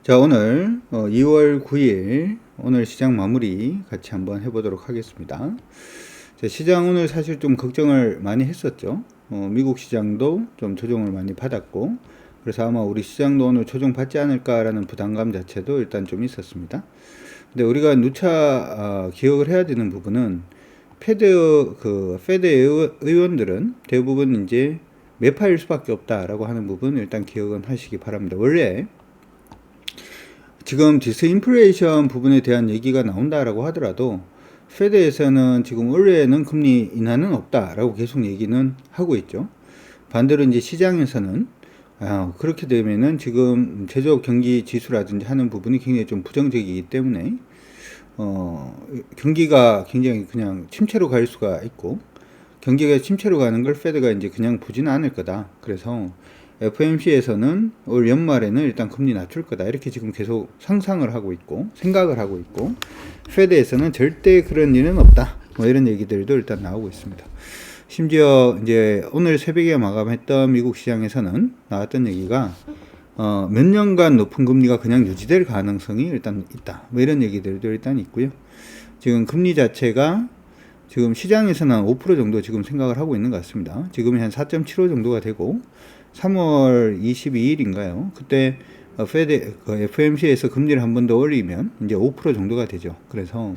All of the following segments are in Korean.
자, 오늘 2월 9일 오늘 시장 마무리 같이 한번 해보도록 하겠습니다. 자, 시장 오늘 사실 좀 걱정을 많이 했었죠. 미국 시장도 좀 조정을 많이 받았고, 그래서 아마 우리 시장도 오늘 조정 받지 않을까라는 부담감 자체도 일단 좀 있었습니다. 근데 우리가 누차 기억을 해야 되는 부분은 페드 의원들은 대부분 이제 매파일 수밖에 없다라고 하는 부분 일단 기억은 하시기 바랍니다. 원래 지금 디스인플레이션 부분에 대한 얘기가 나온다라고 하더라도 페드에서는 지금 올해는 금리 인하는 없다라고 계속 얘기는 하고 있죠. 반대로 이제 시장에서는 그렇게 되면은 지금 제조업 경기 지수라든지 하는 부분이 굉장히 좀 부정적이기 때문에 경기가 굉장히 그냥 침체로 갈 수가 있고, 경기가 침체로 가는 걸 페드가 이제 그냥 보지는 않을 거다. 그래서 FOMC에서는 올 연말에는 일단 금리 낮출 거다. 이렇게 지금 계속 상상을 하고 있고, 생각을 하고 있고, 페드에서는 절대 그런 일은 없다. 뭐 이런 얘기들도 일단 나오고 있습니다. 심지어 이제 오늘 새벽에 마감했던 미국 시장에서는 나왔던 얘기가 몇 년간 높은 금리가 그냥 유지될 가능성이 일단 있다. 뭐 이런 얘기들도 일단 있고요. 지금 금리 자체가 지금 시장에서는 한 5% 정도 지금 생각을 하고 있는 것 같습니다. 지금이 한 4.75 정도가 되고, 3월 22일인가요? 그때 FOMC에서 금리를 한 번 더 올리면 이제 5% 정도가 되죠. 그래서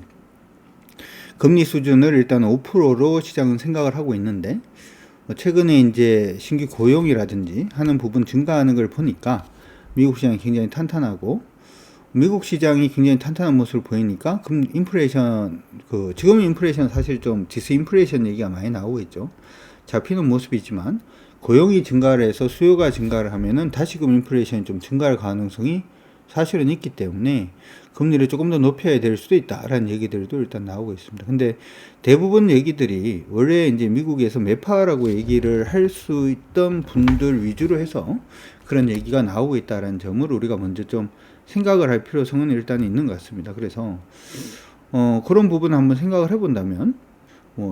금리 수준을 일단 5%로 시장은 생각을 하고 있는데, 최근에 이제 신규 고용이라든지 하는 부분 증가하는 걸 보니까 미국 시장이 굉장히 탄탄하고, 미국 시장이 굉장히 탄탄한 모습을 보이니까 인플레이션, 지금 인플레이션 사실 좀 디스인플레이션 얘기가 많이 나오고 있죠. 잡히는 모습이지만 고용이 증가를 해서 수요가 증가를 하면은 다시금 인플레이션이 좀 증가할 가능성이 사실은 있기 때문에 금리를 조금 더 높여야 될 수도 있다라는 얘기들도 일단 나오고 있습니다. 근데 대부분 얘기들이 원래 이제 미국에서 매파라고 얘기를 할 수 있던 분들 위주로 해서 그런 얘기가 나오고 있다라는 점을 우리가 먼저 좀 생각을 할 필요성은 일단 있는 것 같습니다. 그래서 그런 부분을 한번 생각을 해본다면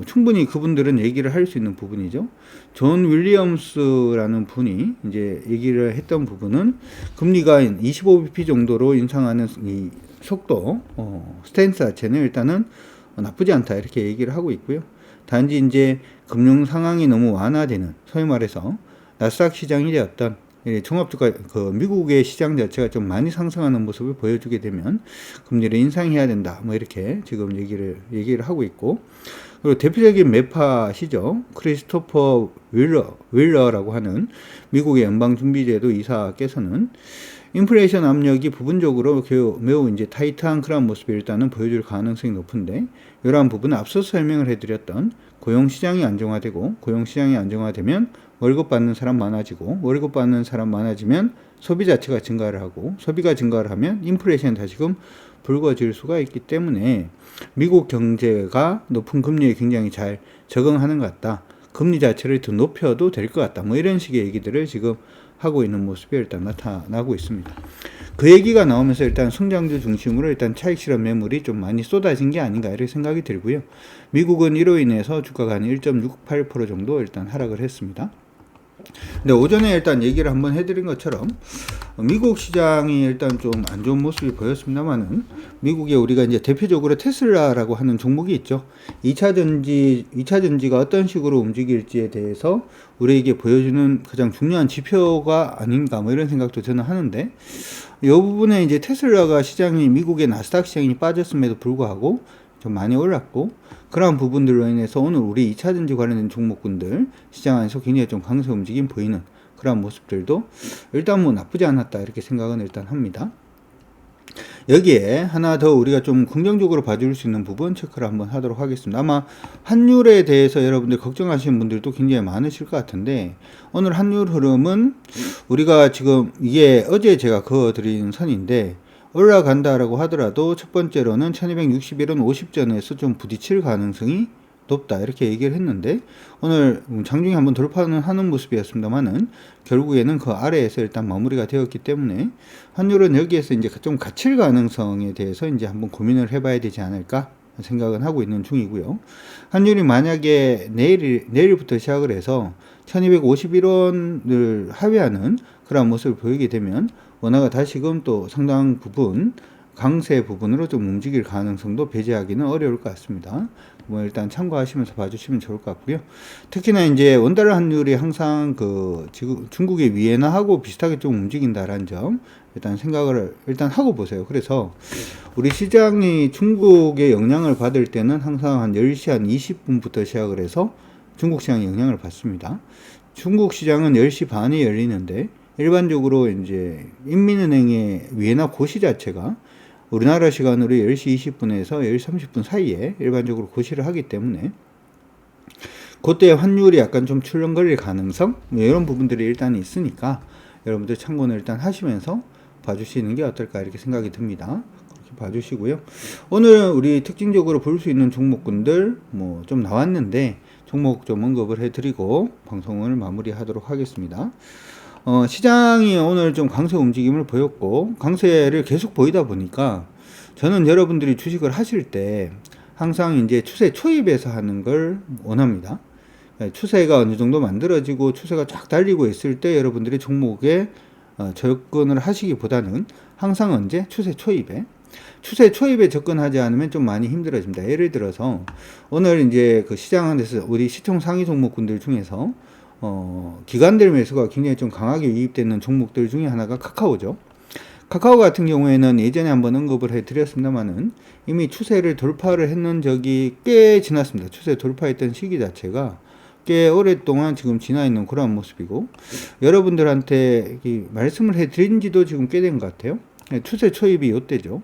충분히 그분들은 얘기를 할 수 있는 부분이죠. 존 윌리엄스라는 분이 이제 얘기를 했던 부분은 금리가 25bp 정도로 인상하는 이 속도, 스탠스 자체는 일단은 나쁘지 않다 이렇게 얘기를 하고 있고요. 단지 이제 금융 상황이 너무 완화되는, 소위 말해서 나스닥 시장이 되었던 종합주가 미국의 시장 자체가 좀 많이 상승하는 모습을 보여주게 되면 금리를 인상해야 된다. 뭐 이렇게 지금 얘기를 하고 있고, 그리고 대표적인 매파시죠. 크리스토퍼 윌러라고 하는 미국의 연방준비제도 이사께서는 인플레이션 압력이 부분적으로 매우 이제 타이트한 그런 모습을 일단은 보여줄 가능성이 높은데, 이러한 부분은 앞서 설명을 해드렸던 고용시장이 안정화되고, 고용시장이 안정화되면 월급 받는 사람 많아지고, 월급 받는 사람 많아지면 소비 자체가 증가를 하고, 소비가 증가를 하면 인플레이션이 다시금 불거질 수가 있기 때문에 미국 경제가 높은 금리에 굉장히 잘 적응하는 것 같다. 금리 자체를 더 높여도 될 것 같다. 뭐 이런 식의 얘기들을 지금 하고 있는 모습이 일단 나타나고 있습니다. 그 얘기가 나오면서 일단 성장주 중심으로 일단 차익 실현 매물이 좀 많이 쏟아진 게 아닌가 이렇게 생각이 들고요. 미국은 이로 인해서 주가가 한 1.68% 정도 일단 하락을 했습니다. 근데 오전에 일단 얘기를 한번 해드린 것처럼 미국 시장이 일단 좀 안 좋은 모습이 보였습니다만은, 미국에 우리가 이제 대표적으로 테슬라라고 하는 종목이 있죠. 2차 전지가 어떤 식으로 움직일지에 대해서 우리에게 보여주는 가장 중요한 지표가 아닌가 뭐 이런 생각도 저는 하는데, 이 부분에 이제 테슬라가 시장이 미국의 나스닥 시장이 빠졌음에도 불구하고 좀 많이 올랐고, 그러한 부분들로 인해서 오늘 우리 2차전지 관련된 종목군들 시장 안에서 굉장히 좀 강세 움직임 보이는 그런 모습들도 일단 뭐 나쁘지 않았다 이렇게 생각은 일단 합니다. 여기에 하나 더 우리가 좀 긍정적으로 봐줄 수 있는 부분 체크를 한번 하도록 하겠습니다. 아마 환율에 대해서 여러분들 걱정하시는 분들도 굉장히 많으실 것 같은데, 오늘 환율 흐름은 우리가 지금 이게 어제 제가 그어드린 선인데, 올라간다라고 하더라도 첫 번째로는 1261원 50전에서 좀 부딪힐 가능성이 높다 이렇게 얘기를 했는데, 오늘 장중에 한번 돌파는 하는 모습이었습니다만은 결국에는 그 아래에서 일단 마무리가 되었기 때문에 환율은 여기에서 이제 좀 갇힐 가능성에 대해서 이제 한번 고민을 해봐야 되지 않을까 생각은 하고 있는 중이고요. 환율이 만약에 내일부터 시작을 해서 1251원을 하회하는 그런 모습을 보이게 되면 원화가 다시금 또 상당 부분 강세 부분으로 좀 움직일 가능성도 배제하기는 어려울 것 같습니다. 뭐 일단 참고하시면서 봐주시면 좋을 것 같고요. 특히나 이제 원달러 환율이 항상 지금 중국의 위엔화하고 비슷하게 좀 움직인다라는 점 일단 생각을 일단 하고 보세요. 그래서 우리 시장이 중국의 영향을 받을 때는 항상 한 10시 한 20분부터 시작을 해서 중국 시장이 영향을 받습니다. 중국 시장은 10시 반에 열리는데 일반적으로 이제 인민은행의 위엔화 고시 자체가 우리나라 시간으로 10시 20분에서 10시 30분 사이에 일반적으로 고시를 하기 때문에 그때 환율이 약간 좀 출렁거릴 가능성 이런 부분들이 일단 있으니까 여러분들 참고는 일단 하시면서 봐주시는 게 어떨까 이렇게 생각이 듭니다. 그렇게 봐주시고요. 오늘 우리 특징적으로 볼 수 있는 종목군들 뭐 좀 나왔는데 종목 좀 언급을 해드리고 방송을 마무리하도록 하겠습니다. 시장이 오늘 좀 강세 움직임을 보였고 강세를 계속 보이다 보니까 저는 여러분들이 주식을 하실 때 항상 이제 추세 초입에서 하는 걸 원합니다. 추세가 어느 정도 만들어지고 추세가 쫙 달리고 있을 때 여러분들이 종목에 접근을 하시기보다는 항상 언제 추세 초입에 접근하지 않으면 좀 많이 힘들어집니다. 예를 들어서 오늘 이제 그 시장 안에서 우리 시총 상위 종목군들 중에서 기관들 매수가 굉장히 좀 강하게 유입되는 종목들 중에 하나가 카카오죠. 카카오 같은 경우에는 예전에 한번 언급을 해드렸습니다만은 이미 추세를 돌파를 했는 적이 꽤 지났습니다. 추세 돌파했던 시기 자체가 꽤 오랫동안 지금 지나 있는 그런 모습이고 여러분들한테 말씀을 해드린 지도 지금 꽤 된 것 같아요. 추세 초입이 이때죠.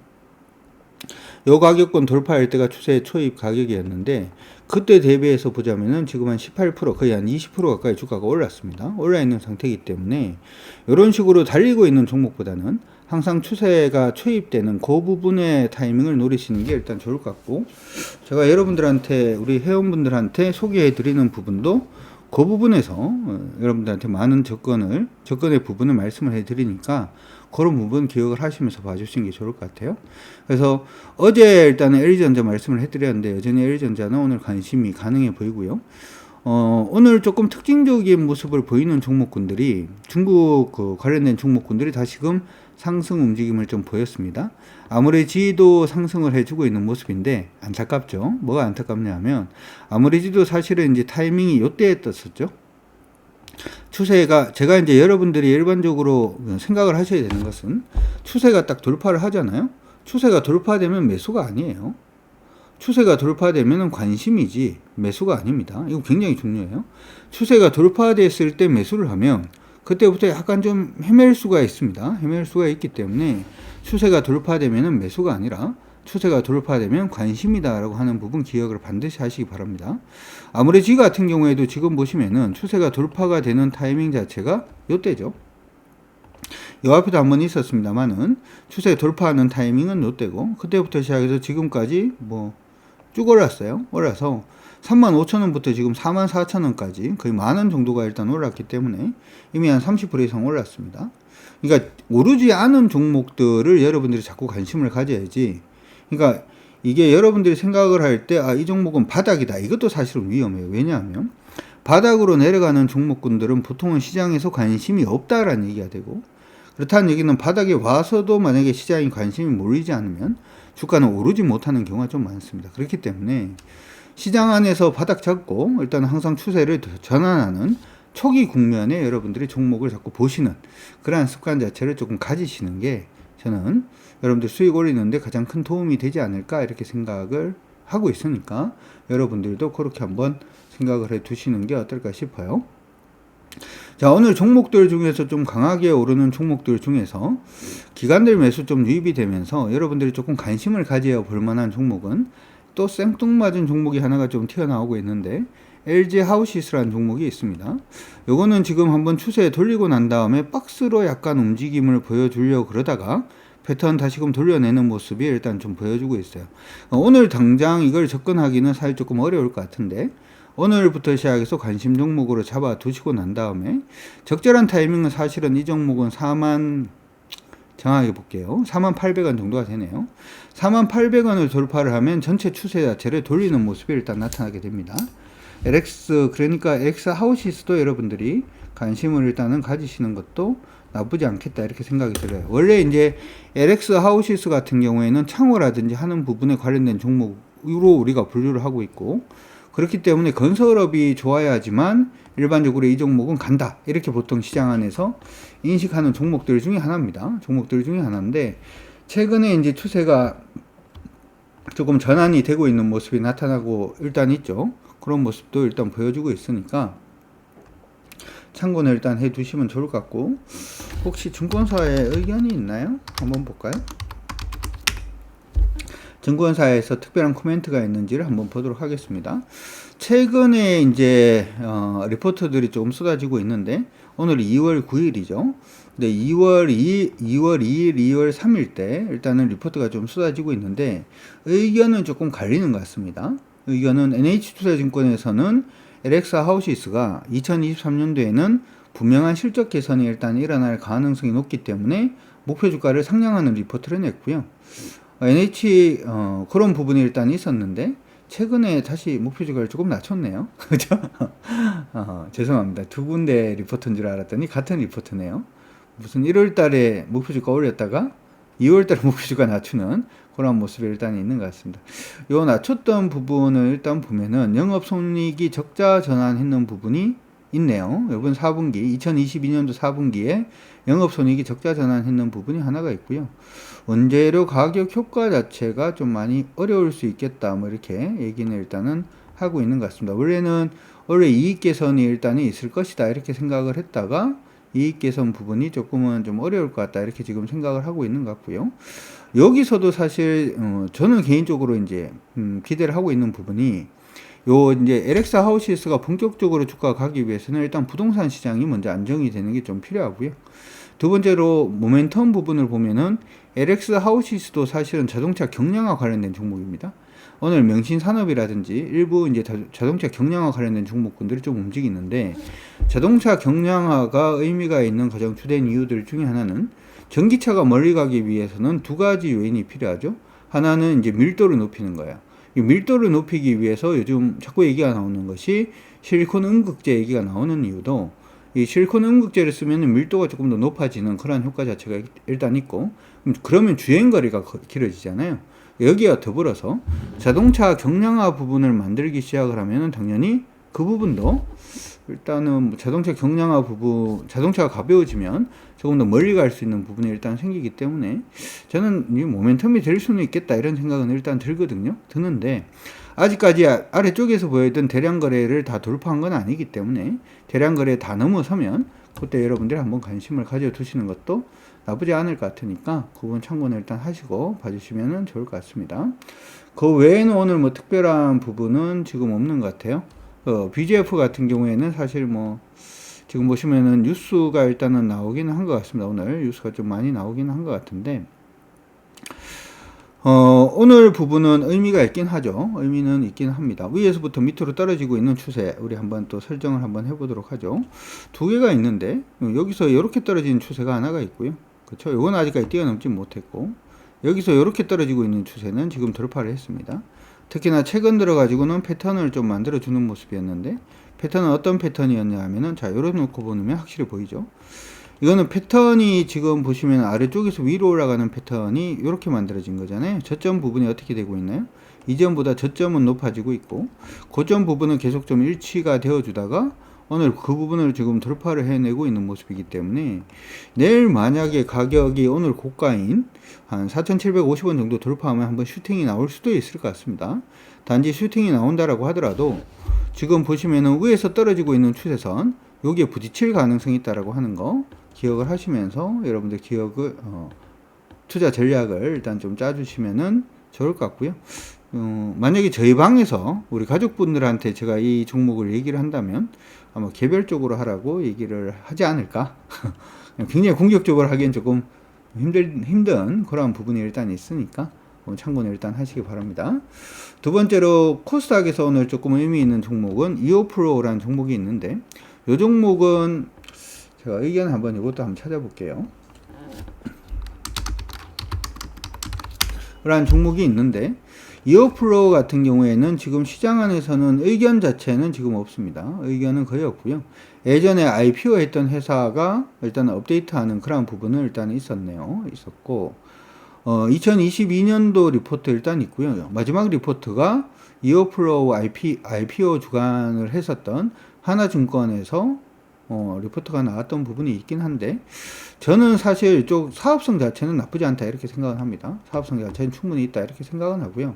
요 가격권 돌파할 때가 추세 초입 가격이었는데 그때 대비해서 보자면은 지금 한 18% 거의 한 20% 가까이 주가가 올랐습니다. 올라 있는 상태이기 때문에 이런 식으로 달리고 있는 종목보다는 항상 추세가 초입되는 그 부분의 타이밍을 노리시는 게 일단 좋을 것 같고 제가 여러분들한테 우리 회원분들한테 소개해 드리는 부분도 그 부분에서 여러분들한테 많은 접근의 부분을 말씀을 해 드리니까 그런 부분 기억을 하시면서 봐주시는 게 좋을 것 같아요. 그래서 어제 일단은 LG전자 말씀을 해드렸는데 여전히 LG전자는 오늘 관심이 가능해 보이고요. 오늘 조금 특징적인 모습을 보이는 종목군들이 중국 관련된 종목군들이 다시금 상승 움직임을 좀 보였습니다. 아무래지도 상승을 해주고 있는 모습인데 안타깝죠. 뭐가 안타깝냐면 아무래지도 사실은 이제 타이밍이 요때에 떴었죠. 추세가 제가 이제 여러분들이 일반적으로 생각을 하셔야 되는 것은 추세가 딱 돌파를 하잖아요. 추세가 돌파되면 매수가 아니에요. 추세가 돌파되면 관심이지 매수가 아닙니다. 이거 굉장히 중요해요. 추세가 돌파됐을 때 매수를 하면 그때부터 약간 좀 헤맬 수가 있습니다. 헤맬 수가 있기 때문에 추세가 돌파되면 매수가 아니라 추세가 돌파되면 관심이다라고 하는 부분 기억을 반드시 하시기 바랍니다. 아무래지 같은 경우에도 지금 보시면은 추세가 돌파가 되는 타이밍 자체가 요때죠. 요 앞에도 한번 있었습니다만은 추세 돌파하는 타이밍은 요때고 그때부터 시작해서 지금까지 뭐 쭉 올랐어요. 올라서 35,000원부터 지금 44,000원까지 거의 만원 정도가 일단 올랐기 때문에 이미 한 30% 이상 올랐습니다. 그러니까 오르지 않은 종목들을 여러분들이 자꾸 관심을 가져야지. 그러니까 이게 여러분들이 생각을 할 때 이 종목은 바닥이다. 이것도 사실은 위험해요. 왜냐하면 바닥으로 내려가는 종목군들은 보통은 시장에서 관심이 없다라는 얘기가 되고 그렇다는 얘기는 바닥에 와서도 만약에 시장이 관심이 몰리지 않으면 주가는 오르지 못하는 경우가 좀 많습니다. 그렇기 때문에 시장 안에서 바닥 잡고 일단 항상 추세를 전환하는 초기 국면에 여러분들이 종목을 자꾸 보시는 그러한 습관 자체를 조금 가지시는 게 저는 여러분들 수익 올리는데 가장 큰 도움이 되지 않을까 이렇게 생각을 하고 있으니까 여러분들도 그렇게 한번 생각을 해 두시는 게 어떨까 싶어요. 자, 오늘 종목들 중에서 좀 강하게 오르는 종목들 중에서 기관들 매수 좀 유입이 되면서 여러분들이 조금 관심을 가져야 볼 만한 종목은 또 생뚱맞은 종목이 하나가 좀 튀어나오고 있는데 LG 하우시스라는 종목이 있습니다. 요거는 지금 한번 추세 돌리고 난 다음에 박스로 약간 움직임을 보여주려고 그러다가 패턴 다시금 돌려내는 모습이 일단 좀 보여주고 있어요. 오늘 당장 이걸 접근하기는 사실 조금 어려울 것 같은데 오늘부터 시작해서 관심 종목으로 잡아 두시고 난 다음에 적절한 타이밍은 사실은 이 종목은 정확하게 볼게요. 48,000원 정도가 되네요. 48,000원을 돌파를 하면 전체 추세 자체를 돌리는 모습이 일단 나타나게 됩니다. LX 그러니까 X 하우시스도 여러분들이 관심을 일단은 가지시는 것도 나쁘지 않겠다 이렇게 생각이 들어요. 원래 이제 LX 하우시스 같은 경우에는 창호라든지 하는 부분에 관련된 종목으로 우리가 분류를 하고 있고, 그렇기 때문에 건설업이 좋아야지만 일반적으로 이 종목은 간다 이렇게 보통 시장 안에서 인식하는 종목들 중에 하나입니다. 종목들 중에 하나인데, 최근에 이제 추세가 조금 전환이 되고 있는 모습이 나타나고 일단 있죠. 그런 모습도 일단 보여주고 있으니까 참고는 일단 해 두시면 좋을 것 같고, 혹시 증권사에 의견이 있나요? 한번 볼까요? 증권사에서 특별한 코멘트가 있는지를 한번 보도록 하겠습니다. 최근에 이제 리포트들이 좀 쏟아지고 있는데, 오늘 2월 9일이죠. 근데 2월 2일, 2월 3일 때 일단은 리포트가 좀 쏟아지고 있는데 의견은 조금 갈리는 것 같습니다. 의견은 NH투자증권에서는 LX 하우시스가 2023년도에는 분명한 실적 개선이 일단 일어날 가능성이 높기 때문에 목표 주가를 상향하는 리포트를 냈고요. 그런 부분이 일단 있었는데 최근에 다시 목표 주가를 조금 낮췄네요. 그죠? 죄송합니다. 두 군데 리포트인 줄 알았더니 같은 리포트네요. 무슨 1월 달에 목표 주가 올렸다가 2월 달에 목표 주가 낮추는 그런 모습이 일단 있는 것 같습니다. 요 낮췄던 부분을 일단 보면은 영업손익이 적자 전환했는 부분이 있네요. 이번 4분기, 2022년도 4분기에 영업손익이 적자 전환했는 부분이 하나가 있고요. 원재료 가격 효과 자체가 좀 많이 어려울 수 있겠다, 뭐 이렇게 얘기는 일단은 하고 있는 것 같습니다. 원래 이익 개선이 일단은 있을 것이다 이렇게 생각을 했다가 이익 개선 부분이 조금은 좀 어려울 것 같다 이렇게 지금 생각을 하고 있는 것 같고요. 여기서도 사실 저는 개인적으로 이제 기대를 하고 있는 부분이 요 이제 LX 하우시스가 본격적으로 주가가 가기 위해서는 일단 부동산 시장이 먼저 안정이 되는 게 좀 필요하고요. 두 번째로 모멘텀 부분을 보면은 LX 하우시스도 사실은 자동차 경량화 관련된 종목입니다. 오늘 명신산업이라든지 일부 이제 자동차 경량화 관련된 종목군들이 좀 움직이는데, 자동차 경량화가 의미가 있는 가장 주된 이유들 중에 하나는 전기차가 멀리 가기 위해서는 두 가지 요인이 필요하죠. 하나는 이제 밀도를 높이는 거예요. 이 밀도를 높이기 위해서 요즘 자꾸 얘기가 나오는 것이 실리콘 음극재 얘기가 나오는 이유도, 이 실리콘 음극재를 쓰면 밀도가 조금 더 높아지는 그런 효과 자체가 일단 있고, 그러면 주행거리가 길어지잖아요. 여기와 더불어서 자동차 경량화 부분을 만들기 시작을 하면 당연히 그 부분도 일단은 자동차 경량화 부분, 자동차가 가벼워지면 조금 더 멀리 갈 수 있는 부분이 일단 생기기 때문에 저는 이 모멘텀이 될 수는 있겠다 이런 생각은 일단 드는데, 아직까지 아래쪽에서 보여던 대량 거래를 다 돌파한 건 아니기 때문에 대량 거래 다 넘어서면 그때 여러분들이 한번 관심을 가져 두시는 것도 나쁘지 않을 것 같으니까 그 부분 참고는 일단 하시고 봐주시면 좋을 것 같습니다. 그 외에는 오늘 뭐 특별한 부분은 지금 없는 것 같아요. BGF 같은 경우에는 사실 뭐 지금 보시면은 뉴스가 일단은 나오기는 한 것 같습니다. 오늘 뉴스가 좀 많이 나오기는 한 것 같은데, 오늘 부분은 의미가 있긴 하죠. 의미는 있긴 합니다. 위에서부터 밑으로 떨어지고 있는 추세, 우리 한번 또 설정을 한번 해보도록 하죠. 두 개가 있는데, 여기서 이렇게 떨어지는 추세가 하나가 있고요. 그쵸? 이건 아직까지 뛰어넘지 못했고, 여기서 이렇게 떨어지고 있는 추세는 지금 돌파를 했습니다. 특히나 최근 들어가지고는 패턴을 좀 만들어주는 모습이었는데, 패턴은 어떤 패턴이었냐 하면은, 자, 요렇게 놓고 보면 확실히 보이죠? 이거는 패턴이 지금 보시면 아래쪽에서 위로 올라가는 패턴이 이렇게 만들어진 거잖아요. 저점 부분이 어떻게 되고 있나요? 이전보다 저점은 높아지고 있고, 고점 부분은 계속 좀 일치가 되어 주다가 오늘 그 부분을 지금 돌파를 해내고 있는 모습이기 때문에, 내일 만약에 가격이 오늘 고가인 한 4,750원 정도 돌파하면 한번 슈팅이 나올 수도 있을 것 같습니다. 단지 슈팅이 나온다라고 하더라도 지금 보시면은 위에서 떨어지고 있는 추세선, 여기에 부딪힐 가능성이 있다라고 하는 거 기억을 하시면서 여러분들 투자 전략을 일단 좀 짜주시면은 좋을 것 같고요. 만약에 저희 방에서 우리 가족분들한테 제가 이 종목을 얘기를 한다면 아마 개별적으로 하라고 얘기를 하지 않을까. 굉장히 공격적으로 하기엔 조금 힘든 그런 부분이 일단 있으니까 참고는 일단 하시기 바랍니다. 두 번째로 코스닥에서 오늘 조금 의미 있는 종목은 이오프로라는 종목이 있는데, 이 종목은 제가 의견 한번 이것도 한번 찾아볼게요. 라는 종목이 있는데, 이어플로우 같은 경우에는 지금 시장 안에서는 의견 자체는 지금 없습니다. 의견은 거의 없고요. 예전에 IPO 했던 회사가 일단 업데이트하는 그런 부분은 일단 있었고, 2022년도 리포트 일단 있고요. 마지막 리포트가 이어플로우 IPO 주관을 했었던 하나증권에서 리포트가 나왔던 부분이 있긴 한데, 저는 사실 이쪽 사업성 자체는 나쁘지 않다 이렇게 생각을 합니다. 사업성 자체는 충분히 있다 이렇게 생각은 하고요.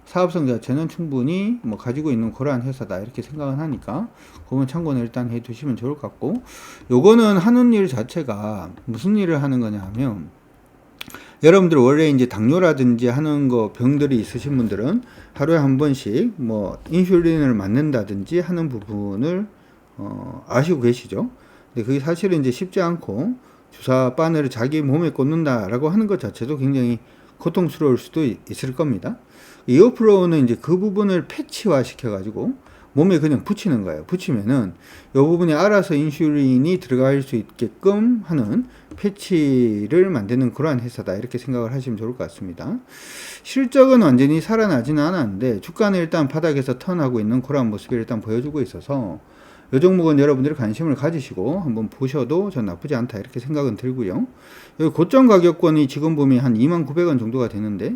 사업성 자체는 충분히 뭐 가지고 있는 그러한 회사다 이렇게 생각은 하니까 그건 참고는 일단 해 두시면 좋을 것 같고, 요거는 하는 일 자체가 무슨 일을 하는 거냐 하면, 여러분들 원래 이제 당뇨라든지 하는 거 병들이 있으신 분들은 하루에 한 번씩 뭐 인슐린을 맞는다든지 하는 부분을 아시고 계시죠? 근데 그게 사실은 이제 쉽지 않고, 주사 바늘을 자기 몸에 꽂는다라고 하는 것 자체도 굉장히 고통스러울 수도 있을 겁니다. 이어플로우는 이제 그 부분을 패치화 시켜가지고 몸에 그냥 붙이는 거예요. 붙이면은 이 부분이 알아서 인슐린이 들어갈 수 있게끔 하는 패치를 만드는 그러한 회사다 이렇게 생각을 하시면 좋을 것 같습니다. 실적은 완전히 살아나지는 않았는데 주가는 일단 바닥에서 턴하고 있는 그러한 모습을 일단 보여주고 있어서, 이 종목은 여러분들이 관심을 가지시고 한번 보셔도 전 나쁘지 않다 이렇게 생각은 들고요. 여기 고점 가격권이 지금 보면 한 29,000원 정도가 되는데,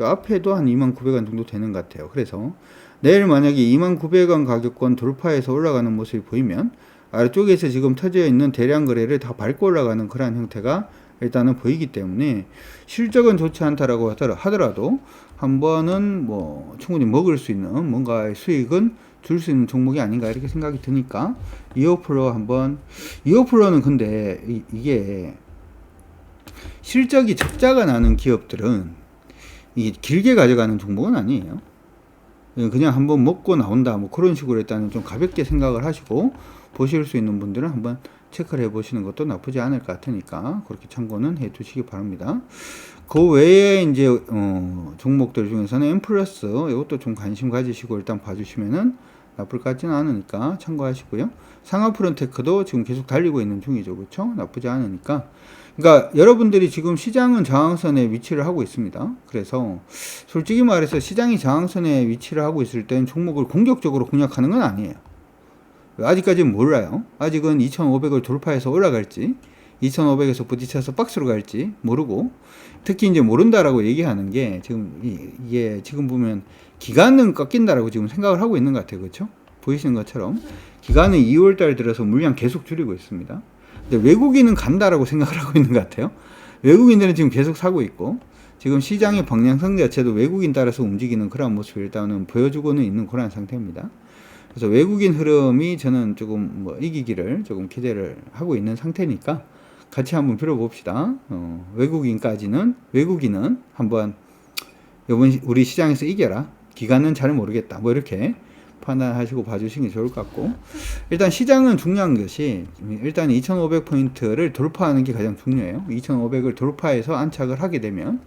이 앞에도 한 29,000원 정도 되는 것 같아요. 그래서 내일 만약에 29,000원 가격권 돌파해서 올라가는 모습이 보이면 아래쪽에서 지금 터져 있는 대량 거래를 다 밟고 올라가는 그러한 형태가 일단은 보이기 때문에, 실적은 좋지 않다라고 하더라도 한 번은 뭐 충분히 먹을 수 있는 뭔가의 수익은 줄 수 있는 종목이 아닌가 이렇게 생각이 드니까, 이어플로는 근데 이게 실적이 적자가 나는 기업들은 이게 길게 가져가는 종목은 아니에요. 그냥 한번 먹고 나온다 뭐 그런 식으로 일단은 좀 가볍게 생각을 하시고 보실 수 있는 분들은 한번 체크를 해 보시는 것도 나쁘지 않을 것 같으니까 그렇게 참고는 해 두시기 바랍니다. 그 외에 이제 종목들 중에서는 엠플러스 이것도 좀 관심 가지시고 일단 봐주시면은 나쁠 것 같지는 않으니까 참고하시고요. 상하프론테크도 지금 계속 달리고 있는 중이죠. 그렇죠? 나쁘지 않으니까. 그러니까 여러분들이 지금 시장은 저항선에 위치를 하고 있습니다. 그래서 솔직히 말해서 시장이 저항선에 위치를 하고 있을 땐 종목을 공격적으로 공략하는 건 아니에요. 아직까지는 몰라요. 아직은 2,500을 돌파해서 올라갈지 2,500에서 부딪혀서 박스로 갈지 모르고, 특히 이제 모른다라고 얘기하는 게 지금 이게 지금 보면 기간은 꺾인다라고 지금 생각을 하고 있는 것 같아요. 그렇죠? 보이시는 것처럼 기간은 2월달 들어서 물량 계속 줄이고 있습니다. 근데 외국인은 간다라고 생각을 하고 있는 것 같아요. 외국인들은 지금 계속 사고 있고, 지금 시장의 방향성 자체도 외국인 따라서 움직이는 그런 모습을 일단은 보여주고는 있는 그런 상태입니다. 그래서 외국인 흐름이 저는 조금 뭐 이기기를 조금 기대를 하고 있는 상태니까 같이 한번 빌어봅시다. 외국인은 한번 이번 우리 시장에서 이겨라. 기간은 잘 모르겠다. 뭐 이렇게 판단하시고 봐주시는 게 좋을 것 같고, 일단 시장은 중요한 것이 일단 2,500포인트를 돌파하는 게 가장 중요해요. 2,500을 돌파해서 안착을 하게 되면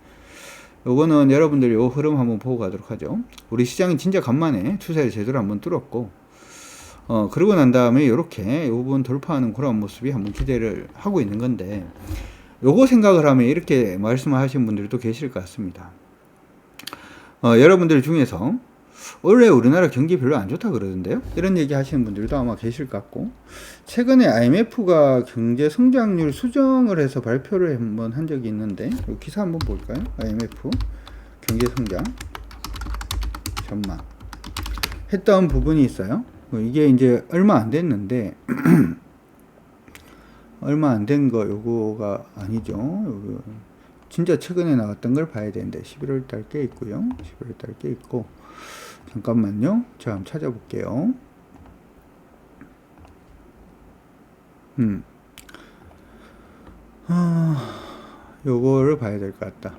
요거는 여러분들이 요 흐름 한번 보고 가도록 하죠. 우리 시장이 진짜 간만에 추세를 제대로 한번 뚫었고, 그러고 난 다음에 요렇게 요 부분 돌파하는 그런 모습이 한번 기대를 하고 있는 건데, 요거 생각을 하면 이렇게 말씀하신 분들도 계실 것 같습니다. 여러분들 중에서 원래 우리나라 경기 별로 안 좋다 그러던데요. 이런 얘기 하시는 분들도 아마 계실 것 같고, 최근에 IMF가 경제 성장률 수정을 해서 발표를 한번 한 적이 있는데, 이 기사 한번 볼까요? IMF 경제 성장 전망 했던 부분이 있어요. 이게 이제 얼마 안 됐는데 얼마 안 된 거 요거가 아니죠. 요거 진짜 최근에 나왔던 걸 봐야 되는데 11월 달 게 있고요. 11월 달 게 있고, 잠깐만요. 제가 한번 찾아볼게요. 요거를 봐야 될 것 같다.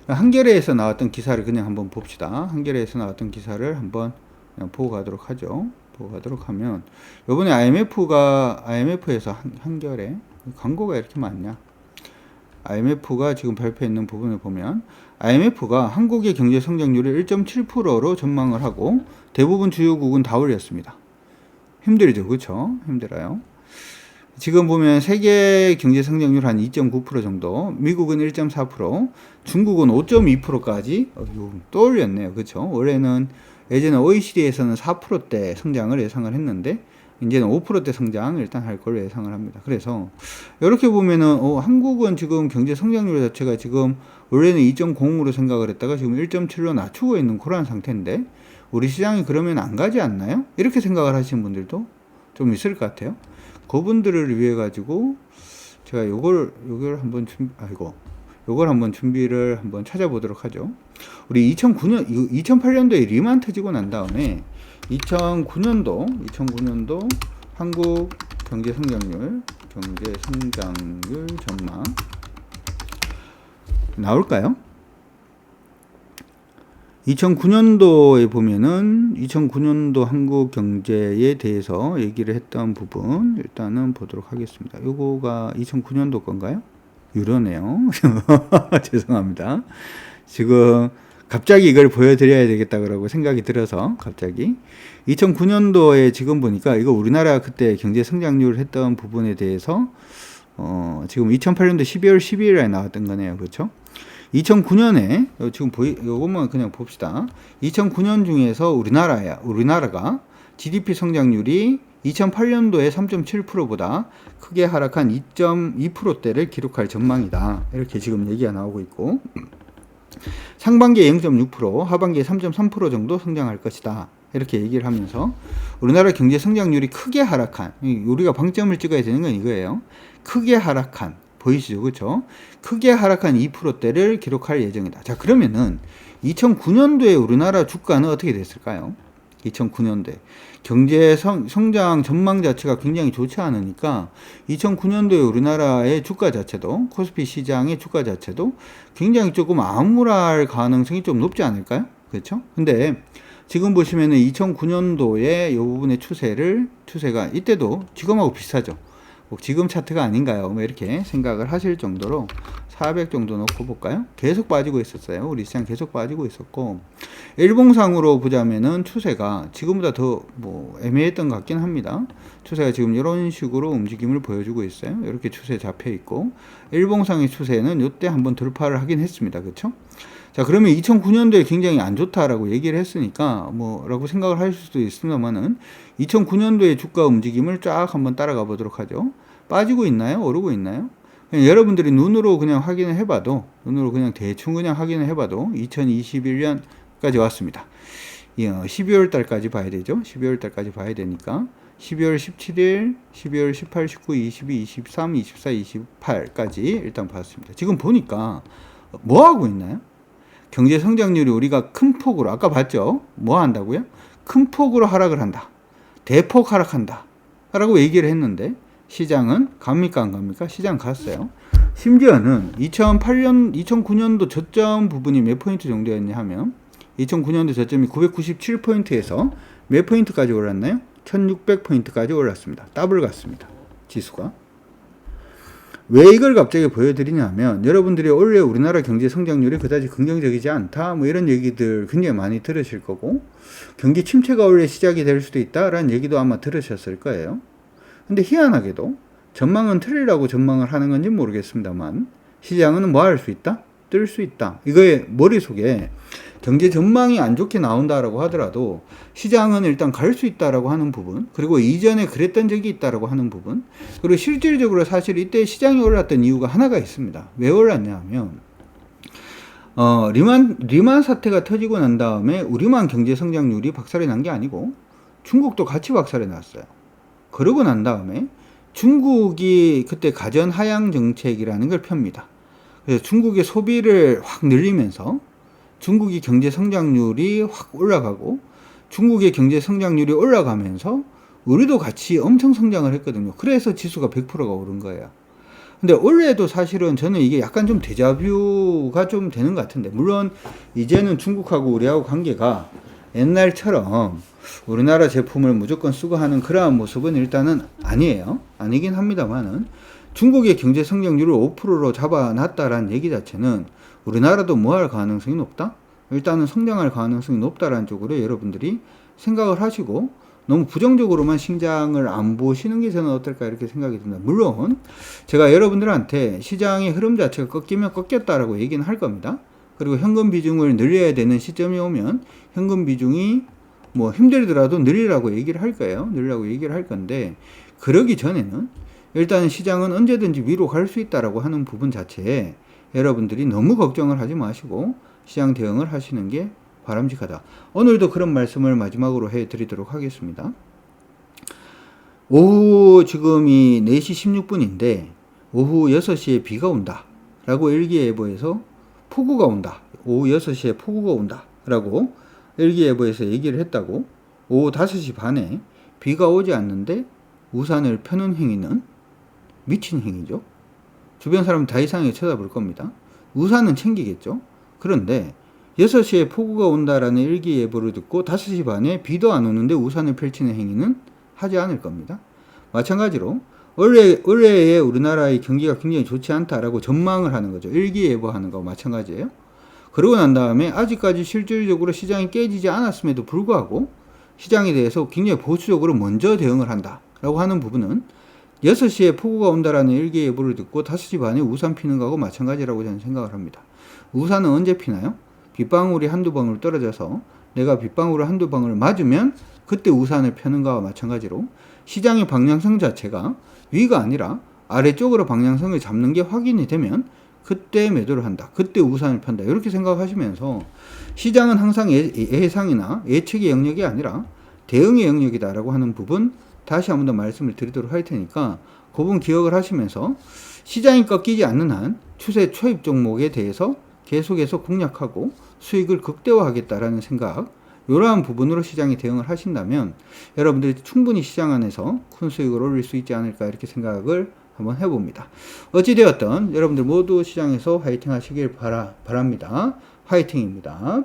한겨레에서 나왔던 기사를 그냥 한번 봅시다. 한겨레에서 나왔던 기사를 한번 그냥 보고 가도록 하죠. 보고 가도록 하면, 요번에 IMF에서 한겨레 광고가 이렇게 많냐? IMF가 지금 발표했는 부분을 보면, IMF가 한국의 경제 성장률을 1.7%로 전망을 하고 대부분 주요국은 다 올렸습니다. 힘들죠, 그렇죠? 힘들어요. 지금 보면 세계 경제 성장률 한 2.9% 정도, 미국은 1.4%, 중국은 5.2%까지 또 올렸네요. 그렇죠? 올해는 예전에 OECD에서는 4%대 성장을 예상을 했는데 이제는 5%대 성장을 일단 할 걸로 예상을 합니다. 그래서 이렇게 보면은 한국은 지금 경제 성장률 자체가 지금 원래는 2.0으로 생각을 했다가 지금 1.7로 낮추고 있는 그런 상태인데 우리 시장이 그러면 안 가지 않나요? 이렇게 생각을 하시는 분들도 좀 있을 것 같아요. 그분들을 위해 가지고 제가 요걸 한번 요걸 한번 준비를 한번 찾아보도록 하죠. 우리 2008년도에 리만 터지고 난 다음에 2009년도 한국 경제 성장률 전망 나올까요? 2009년도에 보면은 2009년도 한국 경제에 대해서 얘기를 했던 부분 일단은 보도록 하겠습니다. 요거가 2009년도 건가요? 유로네요. 죄송합니다. 지금 갑자기 이걸 보여드려야 되겠다 그러고 생각이 들어서 갑자기 2009년도에 지금 보니까 이거 우리나라 그때 경제 성장률 했던 부분에 대해서 지금 2008년도 12월 12일에 나왔던 거네요. 그렇죠? 2009년에 지금 요것만 그냥 봅시다. 2009년 중에서 우리나라가 GDP 성장률이 2008년도에 3.7%보다 크게 하락한 2.2%대를 기록할 전망이다. 이렇게 지금 얘기가 나오고 있고 상반기에 0.6%, 하반기에 3.3% 정도 성장할 것이다. 이렇게 얘기를 하면서 우리나라 경제 성장률이 크게 하락한, 우리가 방점을 찍어야 되는 건 이거예요. 크게 하락한, 보이시죠? 그렇죠? 크게 하락한 2%대를 기록할 예정이다. 자, 그러면은 2009년도에 우리나라 주가는 어떻게 됐을까요? 2009년도에 경제 성장 전망 자체가 굉장히 좋지 않으니까 2009년도에 우리나라의 주가 자체도 코스피 시장의 주가 자체도 굉장히 조금 암울할 가능성이 좀 높지 않을까요? 그렇죠? 근데 지금 보시면은 2009년도에 이 부분의 추세가 이때도 지금하고 비슷하죠. 지금 차트가 아닌가요? 뭐 이렇게 생각을 하실 정도로 400 정도 놓고 볼까요? 계속 빠지고 있었어요. 우리 시장 계속 빠지고 있었고 일봉상으로 보자면은 추세가 지금보다 더 애매했던 것 같긴 합니다. 추세가 지금 이런 식으로 움직임을 보여주고 있어요. 이렇게 추세 잡혀 있고 일봉상의 추세는 이때 한번 돌파를 하긴 했습니다. 그렇죠? 자, 그러면 2009년도에 굉장히 안 좋다라고 얘기를 했으니까 라고 생각을 할 수도 있습니다만은 2009년도의 주가 움직임을 쫙 한번 따라가 보도록 하죠. 빠지고 있나요? 오르고 있나요? 그냥 여러분들이 눈으로 그냥 확인을 해봐도, 눈으로 그냥 대충 그냥 확인을 해봐도 2021년까지 왔습니다. 12월 달까지 봐야 되죠. 12월 달까지 봐야 되니까 12월 17일, 12월 18, 19, 22, 23, 24, 28까지 일단 봤습니다. 지금 보니까 뭐 하고 있나요? 경제 성장률이 우리가 큰 폭으로 아까 봤죠? 뭐 한다고요? 큰 폭으로 하락을 한다. 대폭 하락한다. 라고 얘기를 했는데 시장은 갑니까 안 갑니까? 시장 갔어요. 심지어는 2009년도 저점 부분이 몇 포인트 정도였냐 하면 2009년도 저점이 997포인트에서 몇 포인트까지 올랐나요? 1600포인트까지 올랐습니다. 더블 갔습니다. 지수가. 왜 이걸 갑자기 보여드리냐면 여러분들이 원래 우리나라 경제 성장률이 그다지 긍정적이지 않다 이런 얘기들 굉장히 많이 들으실 거고 경기 침체가 원래 시작이 될 수도 있다라는 얘기도 아마 들으셨을 거예요. 근데 희한하게도 전망은 틀리라고 전망을 하는 건지 모르겠습니다만 시장은 뭐 할 수 있다? 뜰 수 있다. 이거의 머릿속에 경제 전망이 안 좋게 나온다라고 하더라도 시장은 일단 갈 수 있다라고 하는 부분, 그리고 이전에 그랬던 적이 있다라고 하는 부분, 그리고 실질적으로 사실 이때 시장이 올랐던 이유가 하나가 있습니다. 왜 올랐냐 하면 리만 사태가 터지고 난 다음에 우리만 경제 성장률이 박살이 난 게 아니고 중국도 같이 박살이 났어요. 그러고 난 다음에 중국이 그때 가전 하향 정책이라는 걸 펴니다. 그래서 중국의 소비를 확 늘리면서 중국의 경제 성장률이 확 올라가고 중국의 경제 성장률이 올라가면서 우리도 같이 엄청 성장을 했거든요. 그래서 지수가 100%가 오른 거예요. 근데 올해도 사실은 저는 이게 약간 좀 데자뷰가 좀 되는 것 같은데, 물론 이제는 중국하고 우리하고 관계가 옛날처럼 우리나라 제품을 무조건 쓰고 하는 그러한 모습은 일단은 아니에요. 아니긴 합니다만은 중국의 경제 성장률을 5%로 잡아놨다라는 얘기 자체는 우리나라도 뭐 할 가능성이 높다? 일단은 성장할 가능성이 높다라는 쪽으로 여러분들이 생각을 하시고 너무 부정적으로만 시장을 안 보시는 게 저는 어떨까 이렇게 생각이 듭니다. 물론 제가 여러분들한테 시장의 흐름 자체가 꺾이면 꺾였다라고 얘기는 할 겁니다. 그리고 현금 비중을 늘려야 되는 시점이 오면 현금 비중이 뭐 힘들더라도 늘리라고 얘기를 할 거예요. 늘리라고 얘기를 할 건데, 그러기 전에는 일단 시장은 언제든지 위로 갈 수 있다라고 하는 부분 자체에 여러분들이 너무 걱정을 하지 마시고 시장 대응을 하시는 게 바람직하다. 오늘도 그런 말씀을 마지막으로 해드리도록 하겠습니다. 오후 지금이 4시 16분인데 오후 6시에 비가 온다 라고 일기예보에서 폭우가 온다, 오후 6시에 폭우가 온다 라고 일기예보에서 얘기를 했다고, 오후 5시 반에 비가 오지 않는데 우산을 펴는 행위는 미친 행위죠. 주변 사람 다 이상하게 쳐다볼 겁니다. 우산은 챙기겠죠. 그런데 6시에 폭우가 온다라는 일기예보를 듣고 5시 반에 비도 안 오는데 우산을 펼치는 행위는 하지 않을 겁니다. 마찬가지로 올해의 우리나라의 경기가 굉장히 좋지 않다라고 전망을 하는 거죠. 일기예보하는 거와 마찬가지예요. 그러고 난 다음에 아직까지 실질적으로 시장이 깨지지 않았음에도 불구하고 시장에 대해서 굉장히 보수적으로 먼저 대응을 한다라고 하는 부분은 6시에 폭우가 온다라는 일기예보를 듣고 5시 반에 우산 피는 거하고 마찬가지라고 저는 생각을 합니다. 우산은 언제 피나요? 빗방울이 한두 방울 떨어져서 내가 빗방울을 한두 방울 맞으면 그때 우산을 펴는 거와 마찬가지로 시장의 방향성 자체가 위가 아니라 아래쪽으로 방향성을 잡는 게 확인이 되면 그때 매도를 한다, 그때 우산을 편다, 이렇게 생각하시면서 시장은 항상 예상이나 예측의 영역이 아니라 대응의 영역이다라고 하는 부분 다시 한 번 더 말씀을 드리도록 할 테니까 그 부분 기억을 하시면서 시장이 꺾이지 않는 한 추세 초입 종목에 대해서 계속해서 공략하고 수익을 극대화하겠다라는 생각, 이러한 부분으로 시장에 대응을 하신다면 여러분들이 충분히 시장 안에서 큰 수익을 올릴 수 있지 않을까, 이렇게 생각을 한번 해봅니다. 어찌되었든 여러분들 모두 시장에서 화이팅 하시길 바랍니다. 화이팅입니다.